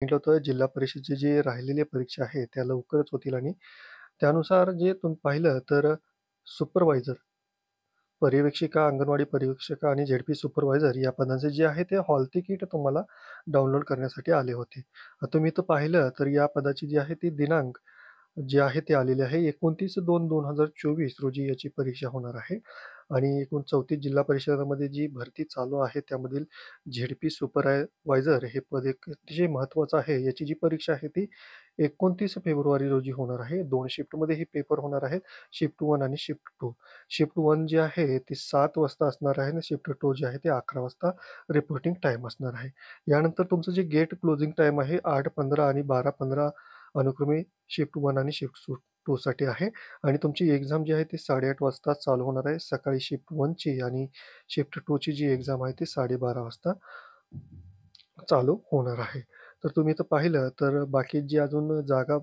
सांगितलं होतं जिल्हा परिषदेची जी राहिलेली परीक्षा आहे त्या लवकरच होतील आणि त्यानुसार जे तुम्ही पाहिलं तर सुपरवायझर, पर्यवेक्षिका, अंगणवाडी पर्यवेक्षिका आणि झेडपी सुपरवायझर या पदांचे जे आहे ते हॉल तिकीट तुम्हाला डाउनलोड करण्यासाठी आले होते. तुम्ही इथं पाहिलं तर या पदाची जी आहे ती दिनांक जे आहे ते आलेले आहे 29/2/2024 रोजी याची परीक्षा होणार आहे आणि एकूण 34 जिल्हा परिषदामध्ये जी भरती चालू आहे त्यामधील झेडपी सुपरवायझर हे पद एक अतिशय महत्त्वाचं आहे. याची जी परीक्षा आहे ती 29 फेब्रुवारी रोजी होणार आहे. 2 शिफ्टमध्ये हे पेपर होणार आहेत. शिफ्ट 1 आणि शिफ्ट 2. शिफ्ट 1 जी आहे ती 7 वाजता असणार आहे आणि शिफ्ट 2 जे आहे ते 11 वाजता रिपोर्टिंग टाईम असणार आहे. यानंतर तुमचं जे गेट क्लोजिंग टाईम आहे 8:15 आणि 12:15 अनुक्रमे शिफ्ट 1 आणि शिफ्ट 2 साठी आहे आणि तुमची एक्झाम जी आहे ती 8:30 वाजता चालू होणार आहे. सकाळी शिफ्ट 1 ची आणि शिफ्ट 2 ची जी एक्झाम आहे ती 12:30 वाजता चालू होणार आहे. तर तुम्ही इथं पाहिलं तर बाकी जी अजून जागा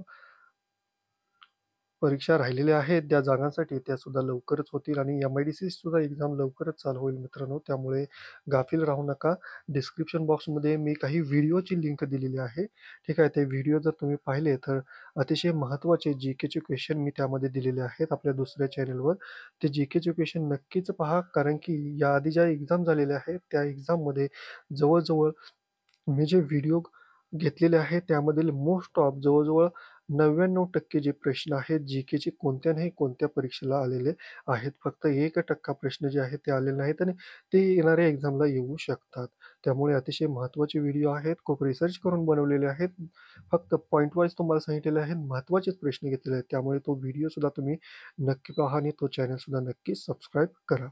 परीक्षा राहिलेल्या आहेत त्या जागांसाठी त्यासुद्धा लवकरच होतील आणि एम-आय-डी-सी सुद्धा एक्झाम लवकरच चालू होईल मित्रांनो. त्यामुळे गाफील राहू नका. डिस्क्रिप्शन बॉक्समध्ये मी काही व्हिडिओची लिंक दिलेली आहे. ठीक आहे. ते व्हिडिओ जर तुम्ही पाहिले तर अतिशय महत्त्वाचे जी-केचे क्वेश्चन मी त्यामध्ये दिलेले आहेत आपल्या दुसऱ्या चॅनलवर. ते जी-केचे क्वेश्चन नक्कीच पहा कारण की याआधी ज्या एक्झाम झालेल्या आहेत त्या एक्झाममध्ये जवळ मी जे व्हिडिओ घेतलेले आहेत त्यामधील मोस्ट ऑफ जवळ-जवळ 99% जे प्रश्न आहेत जी-केचे कोणत्या नाही कोणत्या परीक्षेला आलेले आहेत. फक्त 1% प्रश्न जे आहेत ते आलेले नाहीत आणि ते येणाऱ्या एक्झामला येऊ शकतात. त्यामुळे अतिशय महत्त्वाचे व्हिडिओ आहेत. खूप रिसर्च करून बनवलेले आहेत. फक्त पॉइंट वाईज तुम्हाला सांगितलेले आहेत. महत्त्वाचेच प्रश्न घेतलेले आहेत. त्यामुळे तो व्हिडिओसुद्धा तुम्ही नक्की पहा आणि तो चॅनलसुद्धा नक्की सबस्क्राईब करा.